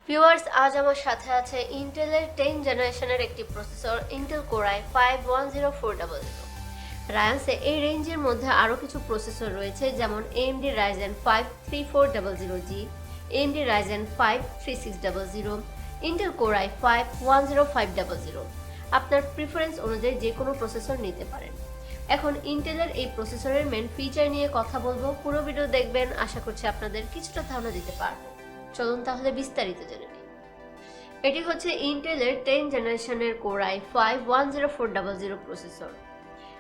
Viewers, আজ আমার সাথে আছে ইন্টেলের 10 জেনারেশনের একটি প্রসেসর ইন্টেল কোর i5-10400। রায়ান্সে এই রেঞ্জের মধ্যে আরও কিছু প্রসেসর রয়েছে, যেমন AMD Ryzen 5 3400G, AMD Ryzen 5 3600, Intel core i5-10500। আপনার প্রিফারেন্স অনুযায়ী যে কোনো প্রসেসর নিতে পারেন। এখন ইন্টেলের এই প্রসেসরের মেন ফিচার নিয়ে কথা বলবো। পুরো ভিডিও দেখবেন, আশা করছি আপনাদের কিছুটা ধারণা দিতে পারবো। চলুন তাহলে বিস্তারিত জেনে নিই। এটি হচ্ছে ইন্টেলের 10 জেনারেশনের কোর i5-10400 প্রসেসর।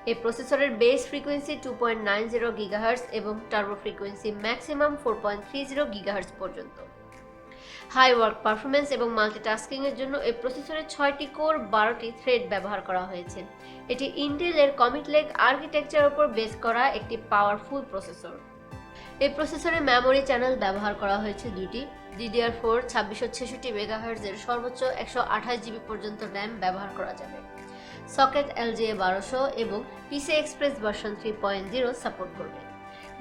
এই প্রসেসরের বেস ফ্রিকোয়েন্সি 2.90 GHz এবং টার্বো ফ্রিকোয়েন্সি ম্যাক্সিমাম 4.30 GHz পর্যন্ত। হাই ওয়ার্ক পারফরমেন্স এবং মাল্টিটাস্কিং এর জন্য এই প্রসেসরে 6টি কোর 12টি থ্রেড ব্যবহার করা হয়েছে। এটি ইন্টেলের কমিট লেগ আর্কিটেকচারের উপর বেস করা একটি পাওয়ারফুল প্রসেসর। এই প্রসেসরে মেমোরি চ্যানেল ব্যবহার করা হয়েছে দুটি। DDR4 2666 MHz এর সর্বোচ্চ 128 GB পর্যন্ত RAM ব্যবহার করা যাবে। সকেট LGA 1200 এবং PCI Express ভার্সন 3.0 সাপোর্ট করবে।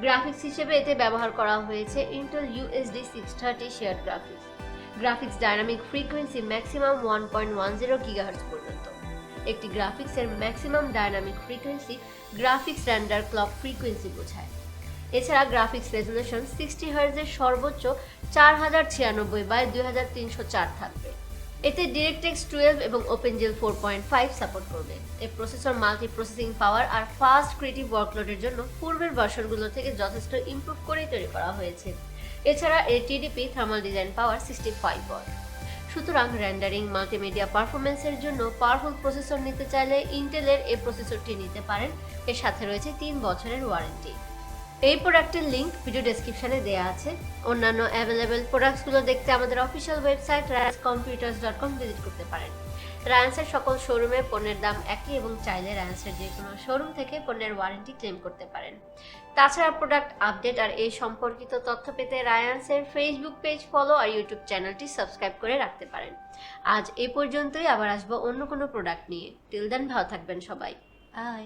গ্রাফিক্স হিসেবে এতে ব্যবহার করা হয়েছে Intel USD 630 shared graphics dynamic frequency maximum 1.10 GHz পর্যন্ত। একটি গ্রাফিক্সের maximum dynamic frequency graphics render clock frequency বোঝায়। এছাড়া গ্রাফিক্স রেজোলিউশন 60 Hz এর সর্বোচ্চ 4096x2304 থাকবে। এতে DirectX 12 এবং OpenGL 4.5 সাপোর্ট করবে। এই প্রসেসর মাল্টি প্রসেসিং পাওয়ার আর ফাস্ট ক্রিয়েটিভ ওয়ার্কলোডের জন্য পূর্বের ভার্সনগুলো থেকে যথেষ্ট ইমপ্রুভ করেই তৈরি করা হয়েছে। এছাড়া এর TDP থার্মাল ডিজাইন পাওয়ার 65 ওয়াট। সুতরাং রেন্ডারিং মাল্টিমিডিয়া পারফরমেন্সের জন্য পাওয়ারফুল প্রসেসর নিতে চাইলে ইন্টেলের এই প্রসেসরটি নিতে পারেন। এর সাথে রয়েছে 3 বছরের ওয়ারেন্টি। এই প্রোডাক্টের লিংক ভিডিও ডেসক্রিপশনে দেওয়া আছে। অন্যান্য অ্যাভেলেবেল প্রোডাক্টসগুলো দেখতে আমাদের অফিসিয়াল ওয়েবসাইট rayanscomputers.com ভিজিট করতে পারেন। রায়ান্সের সকল শোরুমে পণ্যের দাম একই এবং চাইলে রায়ান্সের যে কোনো শোরুম থেকে পণ্যের ওয়ারেন্টি ক্লেম করতে পারেন। তাছাড়া প্রোডাক্ট আপডেট আর এই সম্পর্কিত তথ্য পেতে রায়ান্সের ফেসবুক পেজ ফলো আর ইউটিউব চ্যানেলটি সাবস্ক্রাইব করে রাখতে পারেন। আজ এই পর্যন্তই, আবার আসবো অন্য কোনো প্রোডাক্ট নিয়ে। টিল দেন ভালো থাকবেন সবাই। বাই।